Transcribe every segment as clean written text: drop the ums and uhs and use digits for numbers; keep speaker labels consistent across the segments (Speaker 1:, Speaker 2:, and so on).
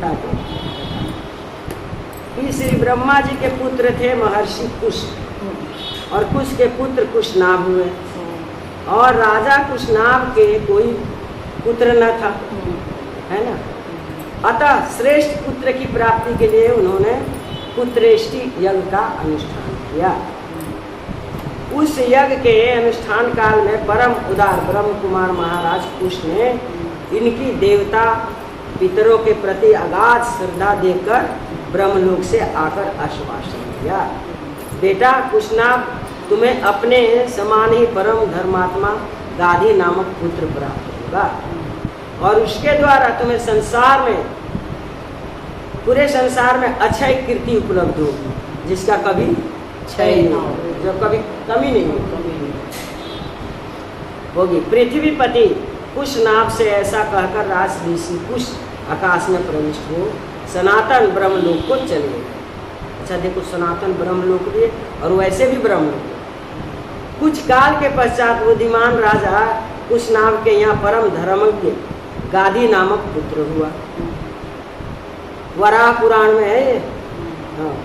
Speaker 1: बताते कि श्री ब्रह्मा जी के पुत्र थे महर्षि कुश, और कुश के पुत्र कुशनाभ हुए, और राजा कुशनाभ के कोई पुत्र न था, है ना। अतः श्रेष्ठ पुत्र की प्राप्ति के लिए उन्होंने पुत्रेष्टि यज्ञ का अनुष्ठान किया। उस यज्ञ के अनुष्ठान काल में परम उदार ब्रह्म कुमार महाराज कुश ने इनकी देवता पितरों के प्रति अगाध श्रद्धा देकर ब्रह्मलोक से आकर आश्वासन दिया, बेटा कुशनाभ, तुम्हें अपने समान ही परम धर्मात्मा गाधी नामक पुत्र प्राप्त होगा, और उसके द्वारा तुम्हें संसार में, पूरे संसार में अक्षय कीर्ति उपलब्ध होगी, जिसका कभी क्षय नहीं हो, जो कभी कमी नहीं होगी। पृथ्वीपति कुशनाभ से ऐसा कहकर राज ऋषि कुश आकाश में प्रविष्ट हो सनातन ब्रह्मलोक को चले गए। अच्छा देखो, सनातन ब्रह्मलोक भी और वैसे भी ब्रह्मलोक। कुछ काल के पश्चात बुद्धिमान राजा कुशनाभ के यहाँ परम धर्मज्ञ गाधी नामक पुत्र हुआ। वराह पुराण में है ये। हाँ,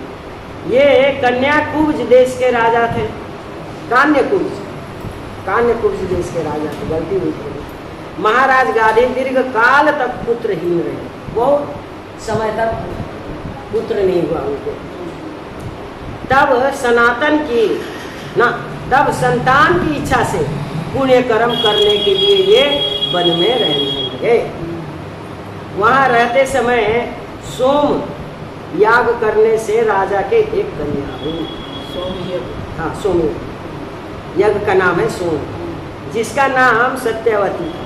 Speaker 1: ये कन्याकुब्ज देश के राजा थे। कान्यकुब्ज देश के राजा थे, गलती हुई थी। महाराज गाधी दीर्घ काल तक पुत्रहीन रहे, बहुत समय तक पुत्र नहीं हुआ उनको। तब संतान की इच्छा से पुण्य कर्म करने के लिए ये वन में रहने लगे। वहाँ रहते समय सोम याग करने से राजा के एक कन्या हुई। सोम यज्ञ का नाम है सोम, जिसका नाम सत्यवती था।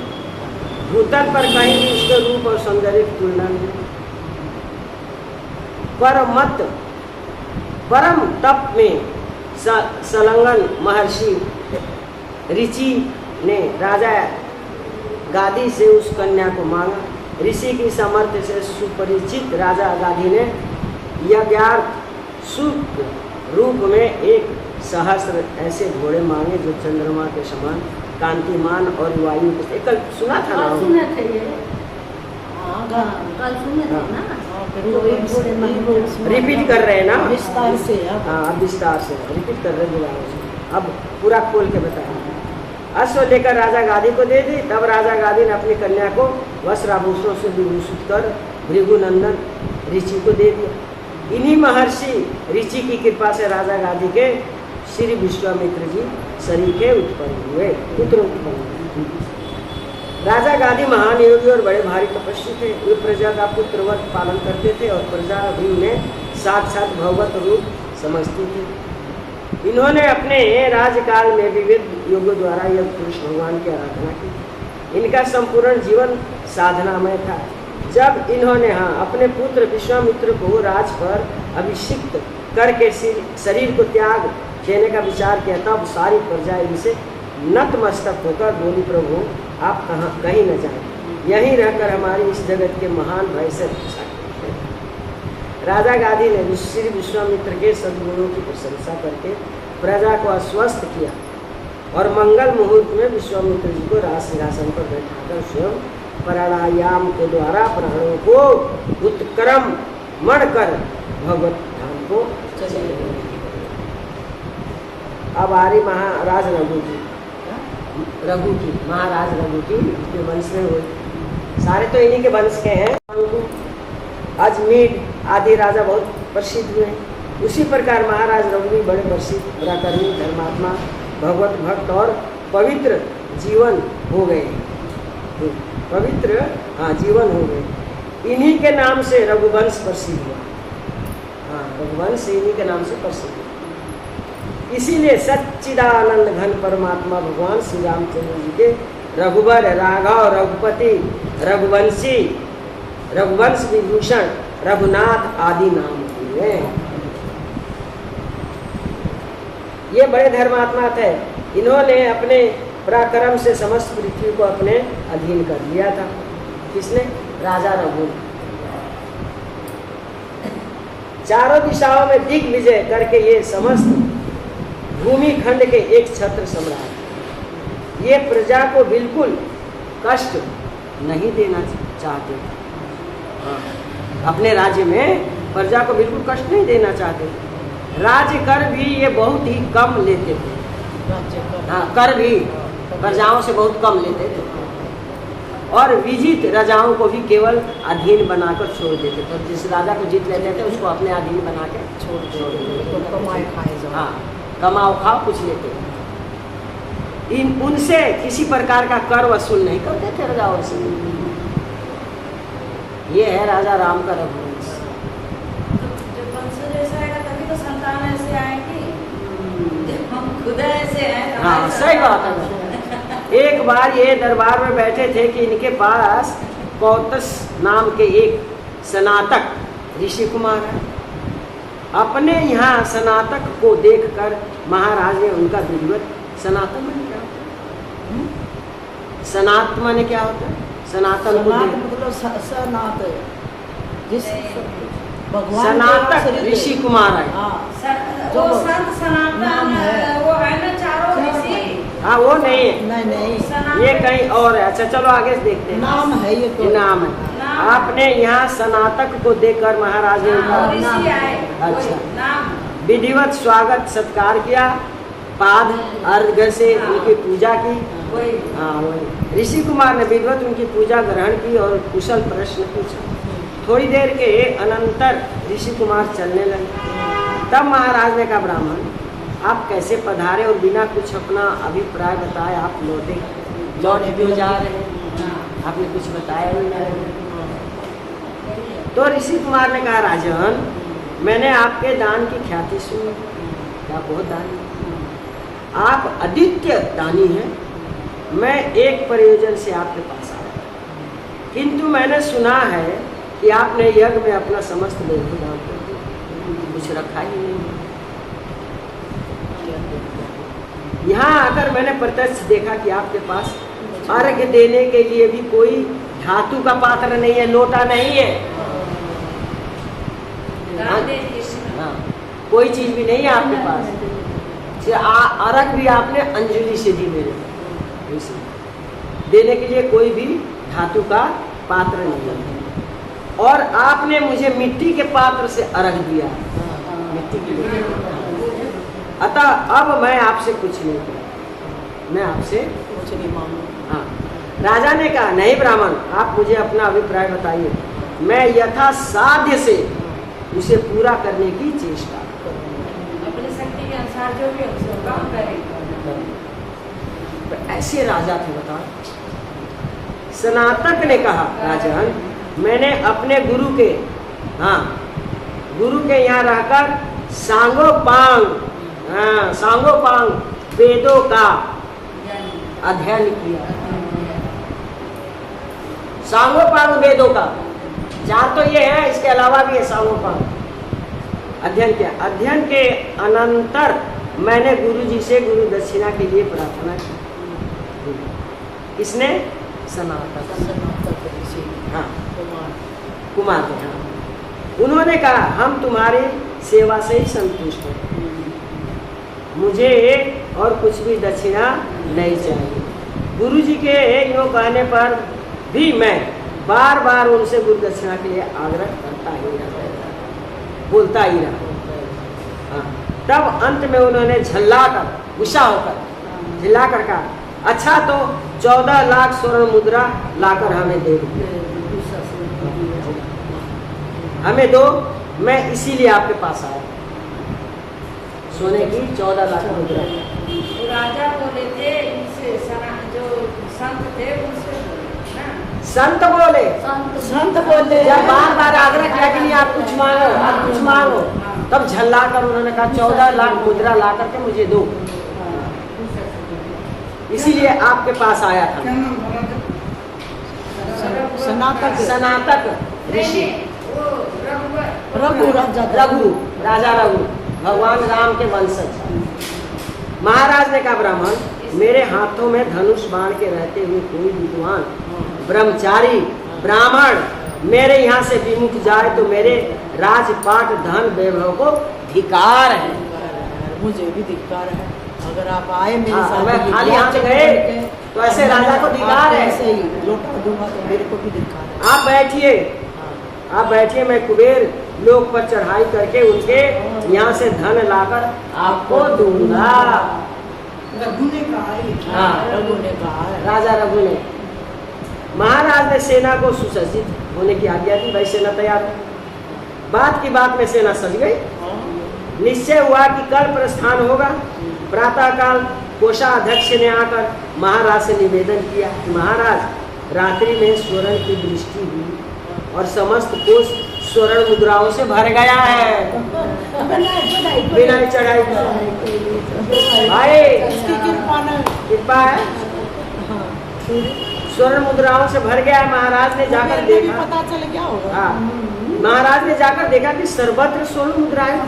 Speaker 1: भूतल पर कहीं भी उसके रूप और सौंदर्य की तुलना नहीं। परम तप में संलग्न महर्षि ऋषि ने राजा गाधी से उस कन्या को मांगा। ऋषि की सामर्थ्य से सुपरिचित राजा गाधी ने यज्ञार्थ सुख रूप में एक सहस्र ऐसे घोड़े मांगे जो चंद्रमा के समान कांतिमान और वायु के। कल सुना था ना?
Speaker 2: सुने थे ये, कल सुने थे ना।
Speaker 1: रिपीट कर रहे हैं ना,
Speaker 2: विस्तार से।
Speaker 1: हाँ, अब विस्तार से रिपीट कर रहे हैं। अब पूरा खोल के बताया। अश्व लेकर राजा गाधी को दे दी। तब राजा गाधी ने अपनी कन्या को वस्त्र आभूषणों से विभूषित कर भृगुनंदन ऋषि को दे दिया। इन्हीं महर्षि ऋषि की कृपा से राजा गाधी के श्री विश्वामित्र जी शरीर के उत्पन्न हुए, पुत्र उत्पन्न हुए। राजा गाधी महान योगी और बड़े भारी तपस्वी थे। वे प्रजा का पुत्रवत पालन करते थे और प्रजा भी उन्हें साक्षात भगवत रूप समझती थी। इन्होंने अपने राजकाल में विविध योगों द्वारा योग पुरुष भगवान की आराधना की। इनका संपूर्ण जीवन साधनामय था। जब इन्होंने अपने पुत्र विश्वामित्र को राज पर अभिषिक्त करके शरीर को त्याग देने का विचार किया, तब सारी प्रजा इनसे नतमस्तक होकर बोली, प्रभु आप कहीं न जाएं, यहीं रहकर हमारी इस जगत के महान भय से रक्षा करें। राजा गाधी ने श्री विश्वामित्र के सद्गुणों की प्रशंसा करके प्रजा को आश्वस्त किया और मंगल मुहूर्त में विश्वामित्र जी को राज सिंहासन पर बैठाकर स्वयं प्राणायाम के द्वारा प्राणों को उत्क्रमण कर भगवत धाम को चले गए। अब आ रही महाराज रघु की के वंश में हुई। सारे तो इन्हीं के वंश के हैं। अजमेर आदि राजा बहुत प्रसिद्ध हुए। उसी प्रकार महाराज रघु भी बड़े प्रसिद्ध पराक्रमी धर्मात्मा भगवत भक्त और पवित्र जीवन हो गए। जीवन हो गए। इन्हीं के नाम से रघुवंश प्रसिद्ध हुआ। रघुवंश इन्हीं के नाम से प्रसिद्ध हुआ। इसीलिए सच्चिदानंद घन परमात्मा भगवान श्री रामचंद्र जी के रघुबर, राघव, रघुपति, रघुवंशी, रघुवंश विभूषण, रघुनाथ आदि नाम हुए। ये बड़े धर्मात्मा थे। इन्होंने अपने पराक्रम से समस्त पृथ्वी को अपने अधीन कर लिया था। किसने? राजा रघु। चारों दिशाओं में दिग्विजय करके ये समस्त भूमि खंड के एक छत्र सम्राट। ये प्रजा को बिल्कुल कष्ट नहीं देना चाहते। अपने राज्य में प्रजा को बिल्कुल कष्ट नहीं देना चाहते थे। राज्य कर भी ये बहुत ही कम लेते थे। हाँ, कर भी प्रजाओं से बहुत कम लेते थे और विजित राजाओं को भी केवल अधीन बनाकर छोड़ देते थे। जिस राजा को जीत लेते थे उसको अपने अधीन बना के छोड़ देते। हाँ, कमाओ खाओ कुछ लेते थे। उनसे किसी प्रकार का कर वसूल नहीं करते थे राजाओं से। ये है राजा राम का रघुवंश।
Speaker 2: जब वंश ऐसा आएगा तभी तो संतान ऐसे आएगी। जब हम खुद ऐसे हैं।
Speaker 1: हाँ, सही बात है। एक बार ये दरबार में बैठे थे कि इनके पास कौतस नाम के एक स्नातक ऋषि कुमार है। अपने यहाँ स्नातक को देखकर महाराज ने उनका विधिवत सनातन माने क्या होता है? सनातन माने क्या होता है? सनातन मतलब स्नातक ऋषि कुमार है।
Speaker 2: वो संत सनातन वो है ना चारों ऋषि।
Speaker 1: हाँ, वो नहीं है। नहीं, ये कहीं और है। अच्छा चलो आगे से देखते हैं।
Speaker 3: नाम है ये तो।
Speaker 1: नाम है। आपने यहाँ स्नातक को देखकर महाराज ने अच्छा विधिवत स्वागत सत्कार किया, पाद अर्घ्य से उनकी पूजा की। हाँ, वही ऋषि कुमार ने विधिवत उनकी पूजा ग्रहण की और कुशल प्रश्न पूछा। थोड़ी देर के अनंतर ऋषि कुमार चलने लगे। तब महाराज ने कहा, ब्राह्मण आप कैसे पधारे और बिना कुछ अपना अभिप्राय बताए आप लौट क्यों जा रहे हैं? आपने कुछ बताया ही नहीं। तो ऋषि कुमार ने कहा, राजन मैंने आपके दान की ख्याति सुनी। क्या बहुत दानी, आप आदित्य दानी हैं। मैं एक प्रयोजन से आपके पास आया, किंतु मैंने सुना है कि आपने यज्ञ में अपना समस्त वैभव दान कर दिया, कुछ रखा ही नहीं। यहाँ आकर मैंने प्रत्यक्ष देखा कि आपके पास अर्घ्य देने के लिए भी कोई धातु का पात्र नहीं है, लोटा नहीं है। हाँ, कोई चीज भी नहीं है आपके पास। अर्घ्य भी आपने अंजलि से दी मेरे को। देने के लिए कोई भी धातु का पात्र नहीं है। और आपने मुझे मिट्टी के पात्र से अर्घ्य दिया, मिट्टी के। अतः अब मैं आपसे कुछ नहीं कहूँ, मैं आपसे कुछ नहीं मांगू। हाँ, राजा ने कहा, नहीं ब्राह्मण आप मुझे अपना अभिप्राय बताइए, मैं यथा साध्य से उसे पूरा करने की चेष्टा करूँगा।
Speaker 2: अपनी शक्ति के अनुसार जो भी उसको काम करेंगे।
Speaker 1: तो ऐसे राजा थे, बता। स्नातक ने कहा, राजन मैंने अपने गुरु के यहाँ रहकर सांगोपांग वेदों का अध्ययन किया। सांगोपांग वेदों का चार तो ये है, इसके अलावा भी है सांगोपांग अध्ययन किया। अध्ययन के अनंतर मैंने गुरु जी से गुरु दक्षिणा के लिए प्रार्थना की। किसने? सनातक हाँ, कुमार ने। हाँ, उन्होंने कहा, हम तुम्हारी सेवा से ही संतुष्ट हैं, मुझे और कुछ भी दक्षिणा नहीं चाहिए। गुरु जी के यूँ कहने पर भी मैं बार बार उनसे गुरु दक्षिणा के लिए आग्रह करता ही रहा, बोलता ही रहा। हाँ, तब अंत में उन्होंने झल्लाकर, गुस्सा होकर झल्लाकर कहा, अच्छा तो 14 लाख स्वर्ण मुद्रा लाकर हमें दे दो, हमें दो, मैं इसीलिए आपके पास आया। सोने की 14 लाख मुद्रा।
Speaker 2: तो राजा बोले थे इनसे, जो संत थे उनसे
Speaker 1: संत बोले जब बार बार आग्रह किया कि नहीं आप कुछ मांगो, आप कुछ मांगो, तब झल्ला कर उन्होंने कहा 14 लाख मुद्रा ला करके मुझे दो, इसीलिए आपके पास आया था। सनातक ऋषि रघु राजा रघु भगवान राम के वंशज। महाराज ने कहा, ब्राह्मण मेरे हाथों में धनुष बाण के रहते हुए कोई विद्वान ब्रह्मचारी ब्राह्मण मेरे यहाँ से विमुख जाए तो मेरे राजपाट धन वैभव को धिकार है।
Speaker 3: मुझे भी धिकार है। अगर आप आए मेरे साथ,
Speaker 1: मैं खाली हाथ गए तो ऐसे राजा को धिकार है।
Speaker 3: ऐसे ही लौटा दूंगा तो मेरे को भी धिकार है।
Speaker 1: आप बैठिए, आप बैठिए, मैं कुबेर लोक पर चढ़ाई करके उनके यहाँ से धन लाकर आपको दूंगा।
Speaker 3: रघु ने कहा है।
Speaker 1: हाँ,
Speaker 3: रघु ने कहा है।
Speaker 1: राजा रघु ने, महाराज ने सेना को सुसज्जित होने की आज्ञा दी। भाई सेना तैयार है। बात की बात में सेना सज गई। निश्चय हुआ कि कल प्रस्थान होगा। प्रातःकाल कोषाध्यक्ष ने आकर महाराज से निवेदन किया कि महाराज, रात्रि में स्वर्ण की दृष्टि हुई और समस्त कोष स्वर्ण मुद्राओं से भर गया है। बिना चढ़ाई भाई
Speaker 3: उसकी
Speaker 1: कृपा है, स्वर्ण मुद्राओं से भर गया है। महाराज ने जाकर देखा,
Speaker 3: पता चल क्या होगा।
Speaker 1: हाँ, महाराज ने जाकर देखा कि सर्वत्र स्वर्ण मुद्राएं,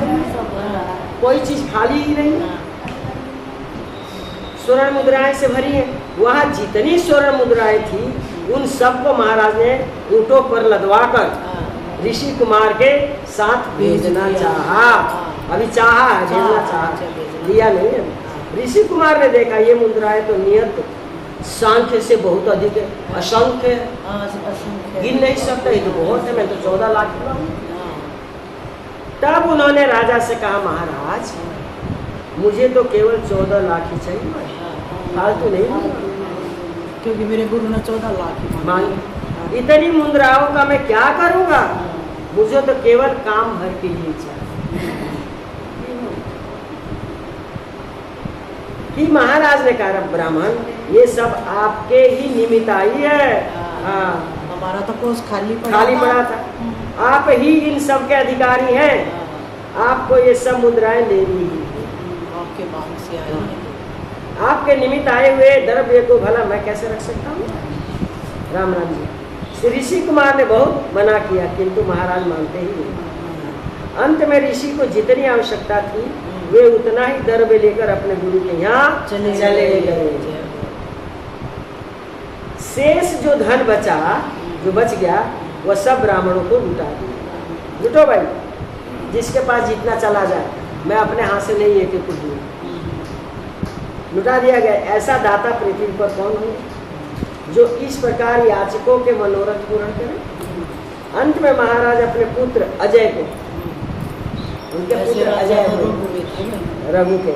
Speaker 1: कोई चीज खाली ही नहीं, स्वर्ण मुद्राएं से भरी है। वहाँ जितनी स्वर्ण मुद्राएं थी उन सबको महाराज ने ऊँटों पर लदवाकर ऋषि कुमार के साथ भेजना चाहा। अभी चाहा है, भेजना चाहा, दिया नहीं है। ऋषि कुमार ने देखा ये मुद्राएं तो नियत सांख्य से बहुत अधिक है, असंख्य, गिन नहीं सकते, ये तो बहुत है, मैं तो 14 लाख की हूँ। तब उन्होंने राजा से कहा, महाराज मुझे तो केवल 14 लाख ही चाहिए, फालतू नहीं,
Speaker 3: क्योंकि मेरे गुरु ने 14 लाख ही
Speaker 1: मांगे। इतनी मुद्राओं का मैं क्या करूंगा, मुझे तो केवल काम भर के लिए चाहिए। कि महाराज ने कहा, ब्राह्मण ये सब आपके ही निमित्त आई है। हाँ,
Speaker 3: हमारा तो कोष खाली
Speaker 1: पड़ा था, आप ही इन सब के अधिकारी हैं, आपको ये सब मुद्राएं लेनी ही
Speaker 3: आपके मांग से आई है।
Speaker 1: आपके निमित्त आए हुए द्रव्य को भला मैं कैसे रख सकता हूँ। राम राम जी, श्री ऋषि कुमार ने बहुत मना किया, किंतु महाराज मानते ही नहीं। अंत में ऋषि को जितनी आवश्यकता थी वे उतना ही द्रव्य लेकर अपने गुरु के यहाँ चले गए। शेष जो धन बचा, जो बच गया, वह सब ब्राह्मणों को लुटा दिया। लुटो भाई, जिसके पास जितना चला जाए, मैं अपने हाथ से नहीं एक कुछ दूँ, लुटा दिया गया। ऐसा दाता पृथ्वी पर कौन हो जो इस प्रकार याचकों के मनोरथ पूर्ण करे। अंत में महाराज अपने पुत्र अजय को, उनके पुत्र अजय रघु के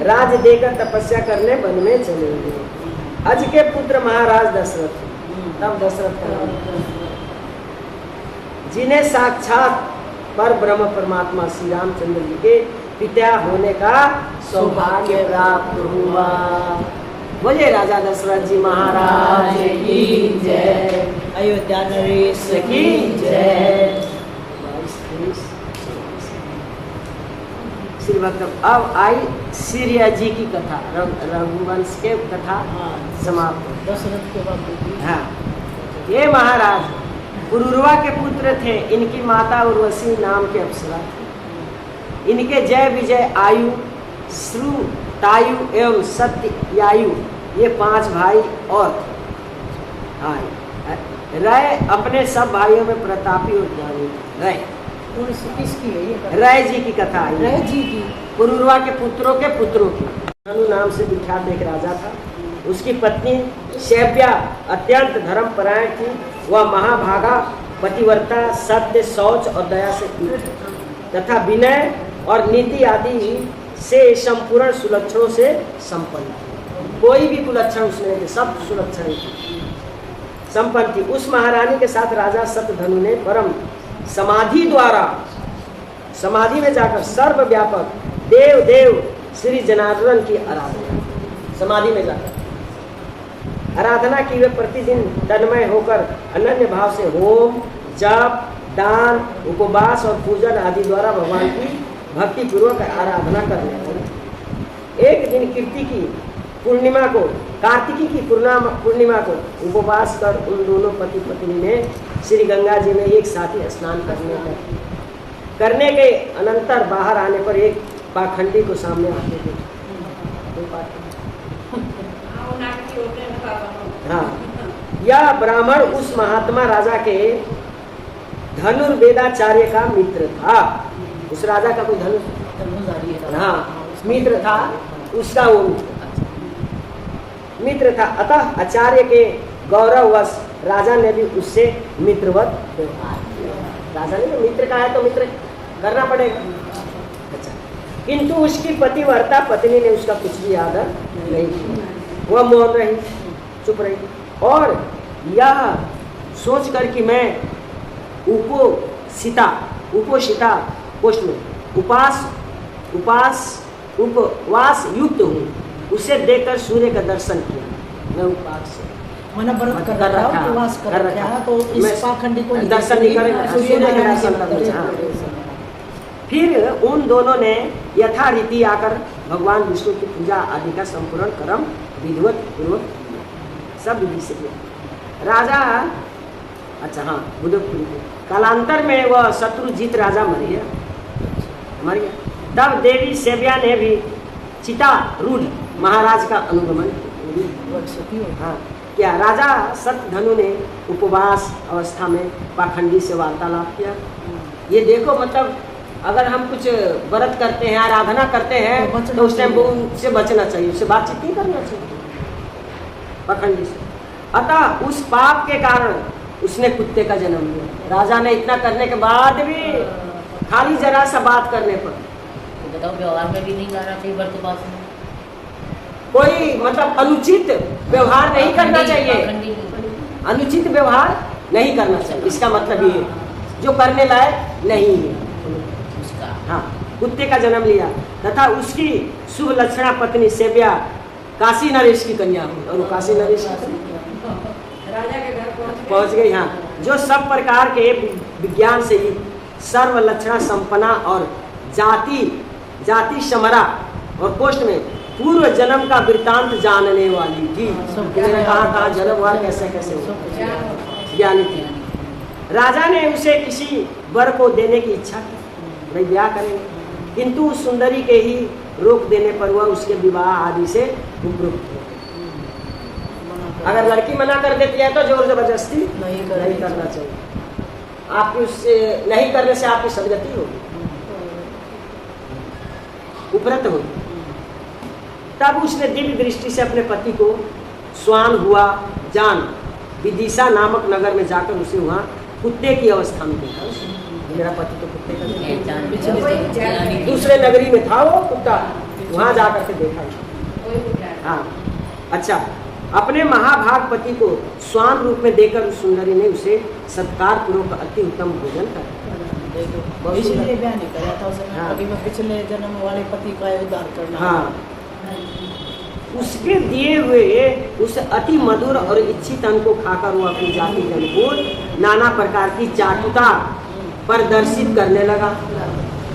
Speaker 1: राज देकर तपस्या करने वन में चले गए। अज के पुत्र महाराज दशरथ, तब दशरथ का नाम, जिन्हें साक्षात पर ब्रह्म परमात्मा श्री रामचंद्र जी के पिता होने का सौभाग्य प्राप्त हुआ। बोले राजा दशरथ जी महाराज की जय,
Speaker 3: अयोध्या नरेश
Speaker 1: की जय। श्री भक्त, अब आई सीरिया जी की कथा, रघुवंश के कथा समाप्त।
Speaker 3: दशरथ के बाद
Speaker 1: हाँ, ये महाराज पुरुरवा के पुत्र थे। इनकी माता उर्वशी नाम के अप्सरा थी। इनके जय विजय आयु, श्रु, तायु एवं सत्यायु ये 5 भाई और थे। हाँ, रय अपने सब भाइयों में प्रतापी और ज्ञानी थे। रय
Speaker 3: किसकी है ये?
Speaker 1: रय जी की कथा आई।
Speaker 3: रय जी की,
Speaker 1: पुरुरवा के पुत्रों की। धनु नाम से विख्यात एक राजा था। उसकी पत्नी शैव्या अत्यंत धर्मपरायण थी। वह महाभागा, पतिव्रता, सत्य, शौच और दया से युक्त तथा विनय और नीति आदि से संपूर्ण सुलक्षणों से संपन्न। कोई भी कुलक्षण उसमें नहीं, सब सुलक्षण संपन्न थी। उस महारानी के साथ राजा शतधनु ने परम समाधि द्वारा, समाधि में जाकर सर्वव्यापक देव देव श्री जनार्दन की आराधना, समाधि में जाकर आराधना की। वे प्रतिदिन तन्मय होकर अनन्य भाव से होम, जप, दान, उपवास और पूजन आदि द्वारा भगवान की भक्ति पूर्वक आराधना करने लगे। एक दिन कार्तिकी की पूर्णिमा को उपवास कर उन दोनों पति पत्नी ने श्री गंगा जी में एक साथी स्नान करने के अनंतर बाहर आने पर एक पाखंडी को सामने आते थे। हाँ, यह ब्राह्मण उस महात्मा राजा के धनुर्वेदाचार्य का मित्र था। उस राजा का कोई धनुर्धारी, हाँ, मित्र था, उसका वो मित्र था। अतः आचार्य के गौरववश राजा ने भी उससे मित्रवत व्यवहार किया। राजा ने मित्र का है तो मित्र करना पड़ेगा। अच्छा, किंतु उसकी पतिव्रता पत्नी ने उसका कुछ भी आदर नहीं किया, वह मौन रही, चुप रही, और यह सोच कर कि मैं उपोषिता पोस्ट में उपवास युक्त हूँ, उसे देखकर सूर्य का दर्शन किया। मैं उपवास से
Speaker 3: मना व्रत कर रखा है, उपवास कर रखा है, तो
Speaker 1: मैं
Speaker 3: इस पाखंडी को
Speaker 1: दर्शन नहीं करेगा, सूर्य के दर्शन करना। हाँ। फिर उन दोनों ने यथारीति आकर भगवान विष्णु की पूजा आदि का संपूर्ण कर्म विधिवत पूर्वक सब विधि से किया। राजा अच्छा हाँ बुद्धपुरी कालांतर में वह शत्रुजीत राजा मर गया। तब देवी सेव्या ने भी चितारूढ़ महाराज का अनुगमन हाँ क्या। राजा सतधनु ने उपवास अवस्था में पाखंडी से वार्तालाप किया। ये देखो, मतलब अगर हम कुछ व्रत करते हैं, आराधना करते हैं, तो उस टाइम उनसे बचना चाहिए, उससे बातचीत नहीं करना चाहिए पाखंडी से। अतः उस पाप के कारण उसने कुत्ते का जन्म लिया। राजा ने इतना करने के बाद भी खाली जरा सा बात करने पर
Speaker 4: बताओ, व्यवहार में भी नहीं जाना चाहिए व्रत उपास में,
Speaker 1: कोई मतलब अनुचित व्यवहार नहीं करना चाहिए, अनुचित व्यवहार नहीं करना चाहिए। इसका मतलब ये जो करने लायक नहीं है
Speaker 4: उसका।
Speaker 1: हाँ, कुत्ते का जन्म लिया तथा उसकी शुभ लक्षणा पत्नी सेव्या काशी नरेश की कन्या हुई, और वो काशी नरेश
Speaker 2: राजा के घर
Speaker 1: पहुंच गई। हाँ, जो सब प्रकार के विज्ञान से ही सर्व लक्षणा संपन्ना और जाति समरा और पोस्ट में पूर्व जन्म का वृत्तांत जानने वाली थी। मेरा कहाँ जन्म हुआ, कैसे कैसे हुआ, ज्ञानी थी। राजा ने उसे किसी वर को देने की इच्छा की, भाई ब्याह करेंगे, किंतु उस सुंदरी के ही रोक देने पर वह उसके विवाह आदि से उपयुक्त हो। अगर लड़की मना कर देती है तो जोर जबरदस्ती नहीं करना चाहिए। आपकी उससे नहीं करने से आपकी सदगति होगी, उपरत होगी। तब उसने दिव्य दृष्टि से अपने पति को स्वान हुआ जान विदिशा नामक नगर में जाकर उसे वहाँ कुत्ते की अवस्था में देखा। मेरा पति तो कुत्ते का दूसरे नगरी में था वो कुत्ता, वहाँ जाकर के देखा। हाँ अच्छा, अपने महाभाग पति को स्वान रूप में देकर उस सुंदरी ने उसे सत्कार पूर्वक अति उत्तम भोजन कर
Speaker 3: इसलिए ब्याह नहीं करा था उसने। हाँ। अभी मैं पिछले जन्म वाले पति का उद्धार करना।
Speaker 1: हाँ, उसके दिए हुए उस अति मधुर और इच्छित अन्न को खाकर वो अपनी जाति जन को नाना प्रकार की चाटुता प्रदर्शित करने लगा,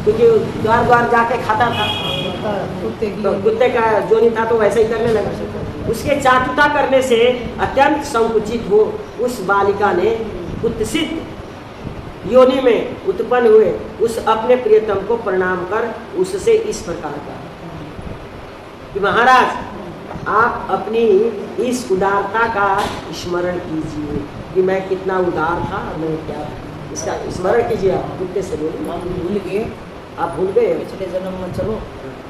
Speaker 1: क्योंकि द्वार द्वार जाके खाता था, तो कुत्ते का जोनी था तो वैसे ही करने लगा। उसके चाटुता करने से अत्यंत संकुचित हो उस बालिका ने कुत्सित योनि में उत्पन्न हुए उस अपने प्रियतम को प्रणाम कर उससे इस प्रकार कहा कि महाराज आप अपनी इस उदारता का स्मरण कीजिए कि मैं कितना उदार था, मैं क्या, इसका स्मरण कीजिए। आप कुत्ते से बोलिए,
Speaker 3: भूल गए,
Speaker 1: आप भूल गए
Speaker 3: पिछले जन्म में, चलो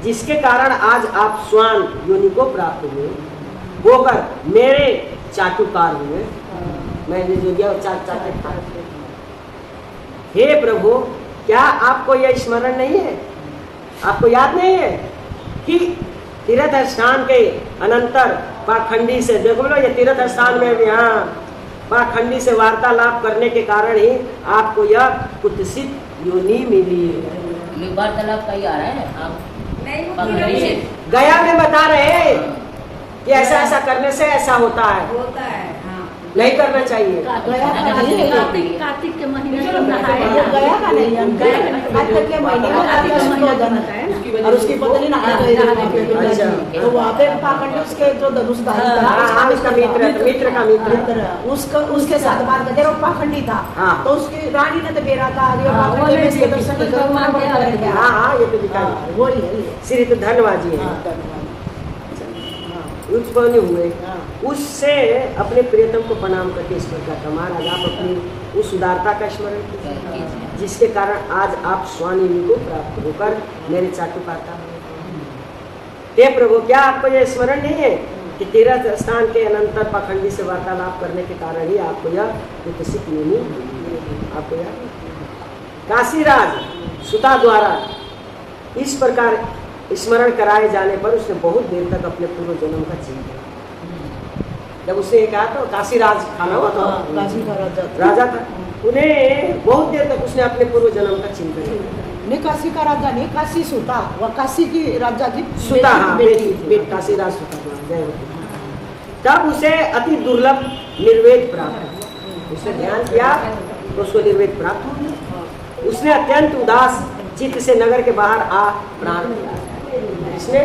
Speaker 1: जिसके कारण आज आप स्वान योनि को प्राप्त हुए होकर मेरे चाटुकार हुए। मैंने जो दिया चाटुकार। हे प्रभु, क्या आपको यह स्मरण नहीं है, आपको याद नहीं है कि तीर्थ स्थान के अनंतर पाखंडी से, देखो बोलो ये तीर्थ स्थान में भी, हाँ, पाखंडी से वार्तालाप करने के कारण ही आपको यह कुत्सित योनि मिली है।
Speaker 4: वार्तालाप का ही आ रहा है। आप
Speaker 2: नहीं
Speaker 4: से
Speaker 1: गया में बता रहे हैं कि ऐसा ऐसा करने से ऐसा होता है,
Speaker 2: हाँ।
Speaker 1: नहीं करना चाहिए।
Speaker 5: कार्तिक के महीने में
Speaker 3: वो गया का नहीं, कार्तिक के महीने में और उसकी पत्नी नहा गई थी, तो वहाँ पे पाखंडी उसके जो धनुषधारी था,
Speaker 1: उसका मित्र का मित्र
Speaker 3: उसका उसके साथ बात करते, वो पाखंडी था।
Speaker 1: हाँ।
Speaker 3: तो उसकी रानी ने तो बेरा था, पाखंडी में इसके दर्शन नहीं करो।
Speaker 1: हाँ हाँ, ये तो दिखा
Speaker 3: वही है ये।
Speaker 1: श्री तो धन्यवाद जी है। उत्पन्न हुए उससे अपने प्रियतम को प्रणाम करके इस प्रकार का, महाराज आप अपनी उस उदारता का स्मरण कीजिए जिसके कारण आज आप स्वामी को प्राप्त होकर मेरे चाटू पाता। हे प्रभु, क्या आपको यह स्मरण नहीं है कि तीर्थ स्थान के अनंतर पाखंडी से वार्तालाप करने के कारण ही आपको यह कुत्सित योनि आपको यह काशीराज सुता द्वारा इस प्रकार स्मरण कराए जाने पर उसने बहुत देर तक अपने पूर्व जन्म का चिंतन किया। जब उसने कहा तो काशीराज खाना हुआ था,
Speaker 3: काशी का
Speaker 1: राजा था, उन्हें बहुत देर तक उसने अपने पूर्व जन्म का चिंतन किया।
Speaker 3: नहीं काशी का राजा नहीं, काशी सुता, वह काशी की राजा की
Speaker 1: सुता, हाँ
Speaker 3: बेटी
Speaker 1: बेटी काशीराज सुता था, जय हो। तब उसे अति दुर्लभ निर्वेद प्राप्त हुआ। उसने ध्यान किया तो उसको निर्वेद प्राप्त हो गया। उसने अत्यंत उदास चित्त से नगर के बाहर आ प्राण दिया। इसने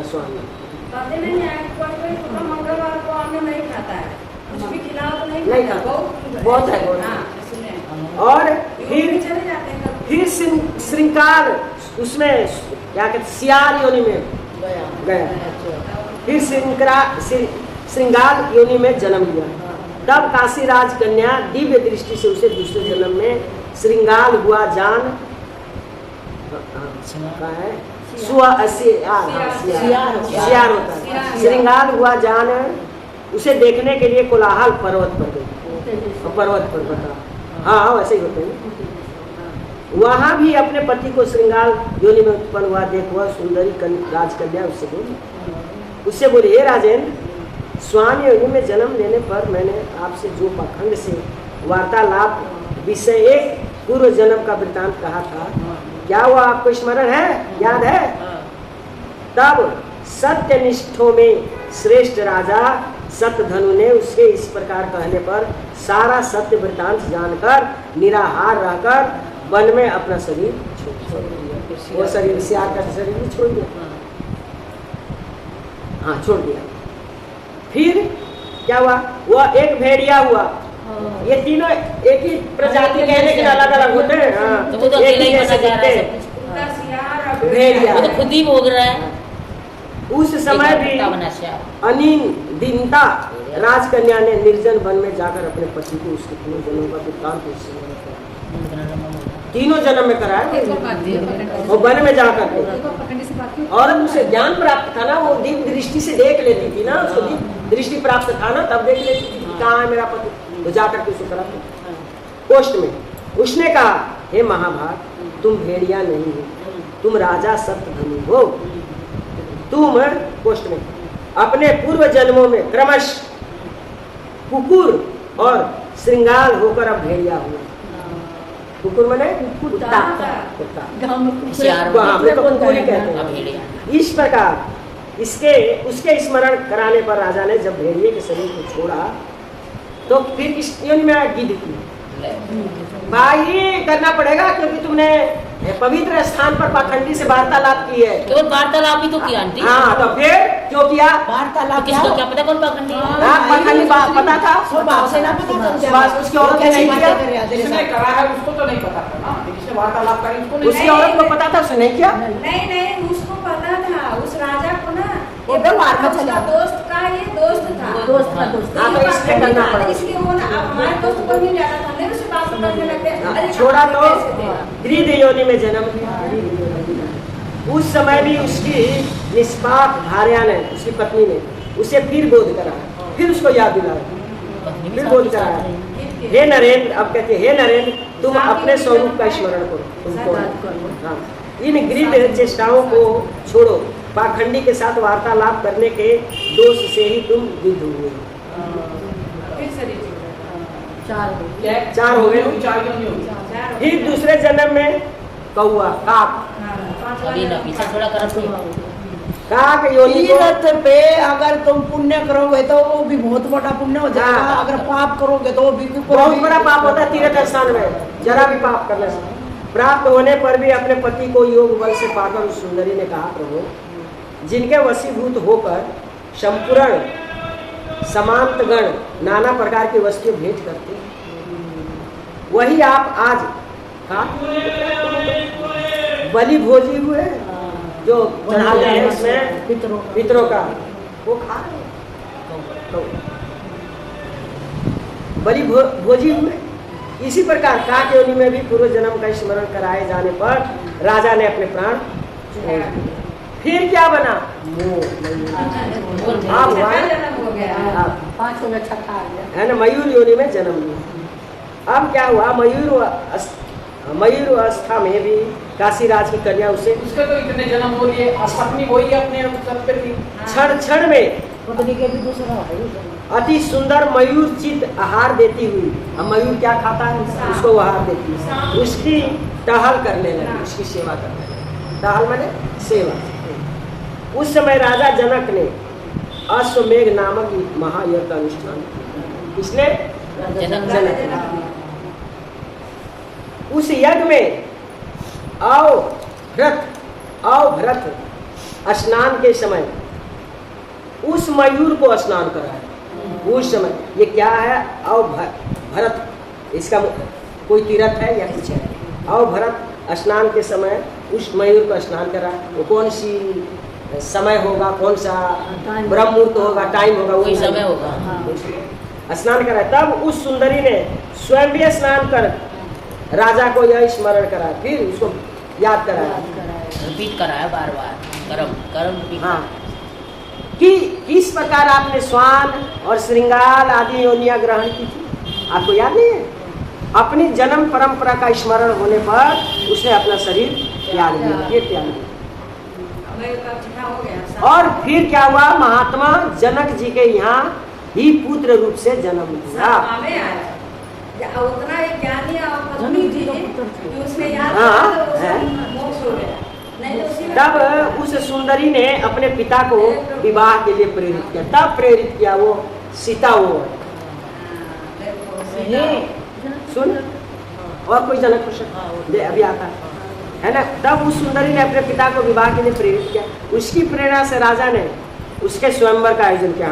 Speaker 1: स्वामी
Speaker 2: कहते नहीं है कोई मंगलवार को अन्न नहीं खाता है, कुछ भी खिलाओ तो
Speaker 1: नहीं खाता, बहुत है बहुत।
Speaker 2: हाँ, इसलिए।
Speaker 1: और
Speaker 2: फिर चले जाते हैं कभी।
Speaker 1: फिर श्रृंगार उसमें क्या कहते सियार योनि में गया। फिर श्रृंगार योनि में जन्म लिया। तब काशीराज कन्या दिव्य दृष्टि से उसे दूसरे जन्म में श्रृंगार हुआ जान है सियार होता है। श्रृंगार हुआ जान उसे देखने के लिए कोलाहल पर्वत पर गई। पर्वत पर बता, हाँ वैसे ही होते हैं। वहाँ भी अपने पति को श्रृंगार योनि में उत्पन्न हुआ देख वह सुंदरी राजकन्या उससे बोली हे राजेंद्र, स्वामी योनि में जन्म लेने पर मैंने आपसे जो पाखंड से वार्तालाप विषय एक पूर्व जन्म का वृतांत कहा था, क्या वो आपको स्मरण है, याद है? तब सत्यनिष्ठों में श्रेष्ठ राजा सतधनु ने उसके इस प्रकार कहने पर सारा सत्य वृतांत जानकर निराहार रहकर वन में अपना शरीर छोड़ दिया। वो शरीर सियार का शरीर भी छोड़ दिया, हाँ छोड़ दिया। फिर क्या हुआ? वह एक भेड़िया हुआ। ये तीनों एक ही प्रजाति कहने के अलग अलग होते हैं, हाँ।
Speaker 4: तो वो तो
Speaker 1: एक ही जैसे
Speaker 4: अकेला ही
Speaker 1: दिखते हैं।
Speaker 2: उनका सियार और
Speaker 1: भेड़िया।
Speaker 4: वो तो खुद ही भोग रहा है।
Speaker 1: उस समय भी अनिंदिता राजकन्या ने निर्जन वन में जाकर अपने पति को उसके तीनों जन्मों का वृत्तांत तीनों जन्म में कराया। वो वन में जाकर के और उसे ज्ञान प्राप्त था ना, वो दिव्य दृष्टि से देख लेती थी ना, उसको दिव्य दृष्टि प्राप्त था ना, तब देख लेती थी कहाँ है मेरा पति, तो जाकर के उसको करा। कोष्ठ में उसने कहा, हे महाभाग, तुम भेड़िया नहीं हो, तुम राजा सत्यधनु हो। तुम कोष्ठ में अपने पूर्व जन्मों में क्रमश कुकुर और श्रृंगार होकर अब भेड़िया हुए। कुकुर मने कुत्ता, कुत्ता हमने तो कुकुर ही कहते हैं। इस प्रकार उसके स्मरण कराने पर राजा ने जब भेड़िए के शरीर को छोड़ा तो फिर इस योनि में गिद्ध की। भाई करना पड़ेगा क्योंकि तुमने पवित्र स्थान पर पाखंडी से वार्तालाप की है।
Speaker 4: तो वार्तालाप ही तो किया आंटी।
Speaker 1: हाँ तो फिर क्यों किया
Speaker 3: वार्तालाप?
Speaker 4: किसको क्या पता कौन पाखंडी है?
Speaker 1: पाखंडी पता था,
Speaker 3: से ना पता था,
Speaker 1: बस उसकी औरत ने नहीं किया।
Speaker 6: जिसने करा है उसको तो नहीं पता था ना, जिसने वार्तालाप करी उसको नहीं।
Speaker 1: उसकी औरत को पता था, उसने नहीं किया।
Speaker 2: नहीं उसको पता था, उस राजा को ना
Speaker 3: वो व्यवहार में चला।
Speaker 2: उसका दोस्त का ये दोस्त था।
Speaker 1: हाँ तो इसलिए करना पड़ा।
Speaker 2: इसलिए वो ना अब हमारे दोस्त को नहीं जाता था, हमने उससे बात करने लगे। अरे
Speaker 1: छोड़ा तो
Speaker 2: कैसे थे?
Speaker 1: गृह योनि में जन्म लिया। उस समय भी उसकी निष्पाप भार्या ने, उसकी पत्नी ने उसे फिर बोध कराया, फिर उसको याद दिलाया, फिर बोध कराया। हे नरेंद्र, अब कहते हे नरेंद्र, तुम अपने स्वरूप का स्मरण करो, तुम कौन? हाँ, इन गृह चेष्टाओं को छोड़ो, पाखंडी के साथ वार्तालाप करने के दोष से ही तुम विद्ध हुए।
Speaker 2: फिर शरीर
Speaker 1: चार हो गए।
Speaker 6: चार क्यों नहीं होगी?
Speaker 1: फिर दूसरे जन्म में कौआ, काक,
Speaker 4: अभी ना पीछे थोड़ा करप
Speaker 1: काक योनि को
Speaker 3: तीर्थ पे अगर तुम पुण्य करोगे तो वो भी बहुत बड़ा पुण्य हो जाएगा,
Speaker 1: हाँ।
Speaker 3: अगर पाप करोगे तो वो भी
Speaker 1: बहुत बड़ा पाप होता है तीर्थ स्थान में, जरा भी पाप करने से। प्राप्त होने पर भी अपने पति को योग बल से पाकर उस सुंदरी ने कहा, प्रभु जिनके वशीभूत होकर संपूर्ण समांत गण नाना प्रकार की वस्तुएं भेंट करते हैं, वही आप आज का बलि भोजी हुए जो चढ़ा रहे हैं उसमें पितरों का, वो खा रहे हैं। तो बलि भोजी हुए। इसी प्रकार काक योनि में भी पूर्व जन्म का स्मरण कराए जाने पर राजा ने अपने प्राण छोड़ दिए। फिर क्या बना?
Speaker 2: जन्म हो गया।
Speaker 1: है ना, मयूर योनि में जन्म लिया। अब क्या हुआ, मयूर अवस्था में भी काशीराज की कन्या उसे
Speaker 6: उसके तो इतने जन्म हो लिए, पत्नी वही अपने सर पे थी।
Speaker 1: क्षण क्षण में
Speaker 3: पत्नी के भी दूसरा है।
Speaker 1: अति सुंदर मयूर चित आहार देती हुई, अब मयूर क्या खाता है उसको वो आहार देती है, उसकी टहल करने लगी, उसकी सेवा करने लगी। टहल माने सेवा। उस समय राजा जनक ने अश्वमेघ नामक महायज्ञ का अनुष्ठान किया। किसने? जनक। उस यज्ञ में भरत स्नान के समय उस मयूर को स्नान कराया। उस समय ये क्या है? भरत, इसका कोई तीर्थ है या कुछ है? भरत स्नान के समय उस मयूर को स्नान करा। वो कौन सी समय होगा, कौन सा ब्रह्म मुहूर्त होगा, टाइम होगा,
Speaker 4: कोई समय होगा।
Speaker 1: स्नान करा। तब उस सुंदरी ने स्वयं भी स्नान कर राजा को यह स्मरण करा, फिर उसको याद कराया,
Speaker 4: रिपीट कराया बार बार, कर्म repeat
Speaker 1: हाँ, कि किस प्रकार आपने स्वान और श्रृंगार आदि योनियां ग्रहण की थी। आपको याद नहीं है? अपनी जन्म परंपरा का स्मरण होने पर उसने अपना शरीर त्याग दिया, ये त्याग दिया। और फिर क्या हुआ? महात्मा जनक जी के यहाँ ही पुत्र रूप से जन्म लिया।
Speaker 2: उतना एक ज्ञानी और पत्नी थी कि उसने याद
Speaker 1: हाँ,
Speaker 2: किया तो उसका
Speaker 1: है।
Speaker 2: मोक्ष हो गया। नहीं तो उसी में
Speaker 1: तब उस सुंदरी ने अपने पिता को विवाह के लिए प्रेरित किया। तब प्रेरित किया वो सीता। वो सुन, और कोई जनक प्रश्न दे अभी आता है ना। तब उस सुंदरी ने अपने पिता को विवाह के लिए प्रेरित किया। उसकी प्रेरणा से राजा ने उसके स्वयंवर का आयोजन किया।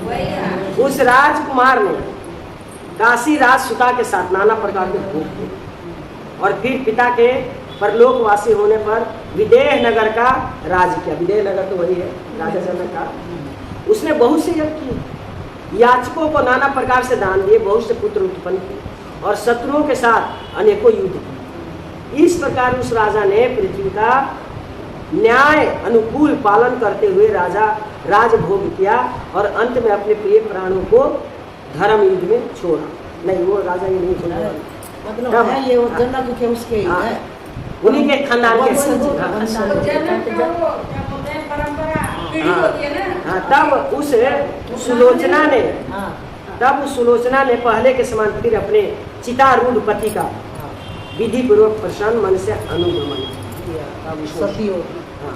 Speaker 2: वही है।
Speaker 1: उस राजकुमार ने काशी राज सुता के साथ नाना प्रकार के भोग किए और फिर पिता के परलोकवासी होने पर विदेह नगर का राज किया। विदेह नगर तो वही है राजा जनक का। उसने बहुत से यज्ञ किए, याचकों को नाना प्रकार से दान दिए, बहुत से पुत्र उत्पन्न किए और शत्रुओं के साथ अनेकों युद्ध किए। इस प्रकार उस राजा ने पृथ्वी का न्याय अनुकूल पालन करते हुए राजभोग किया और अंत में अपने प्रिय प्राणों को धर्म युद्ध में छोड़ा। नहीं, वो राजा ये नहीं छोड़ा,
Speaker 3: मतलब है ये वो जनक के उसके ही
Speaker 1: हाँ,
Speaker 3: है,
Speaker 1: उन्हीं के खानदान के।
Speaker 2: तो जन्म का वो क्या बोलते हैं परंपरा पीढ़ी होती है ना।
Speaker 1: हाँ, तब उस सुलोचना ने
Speaker 3: हाँ,
Speaker 1: पहले के समान फिर अपने चितारूढ़ पति का विधि पूर्वक प्रसन्न मन से अनुगमन किया।
Speaker 3: सती हो।
Speaker 1: हाँ,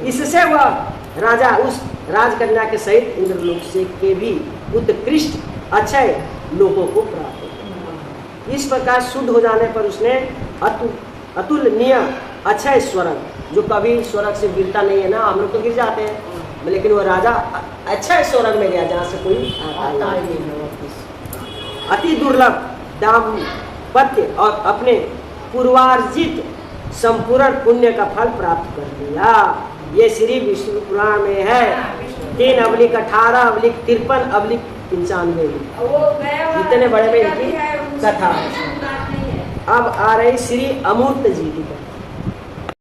Speaker 1: इससे वह राजा उस राजकन्या के सहित इंद्रलोक से के भी उत्कृष्ट अक्षय लोगों को प्राप्त हो। इस प्रकार शुद्ध हो जाने पर उसने अतुलनीय अक्षय स्वर्ग, जो कभी स्वर्ग से गिरता नहीं है ना, हम लोग तो गिर जाते हैं, लेकिन वो राजा अक्षय स्वर्ग में गया जहाँ से कोई आता ही नहीं। अति दुर्लभ दाम्पत्य और अपने पूर्वार्जित संपूर्ण पुण्य का फल प्राप्त कर लिया। ये श्री विष्णु पुराण में है 3/18/53/95। इतने बड़े में इनकी कथा। अब आ रही श्री अमूर्त जी की कथा।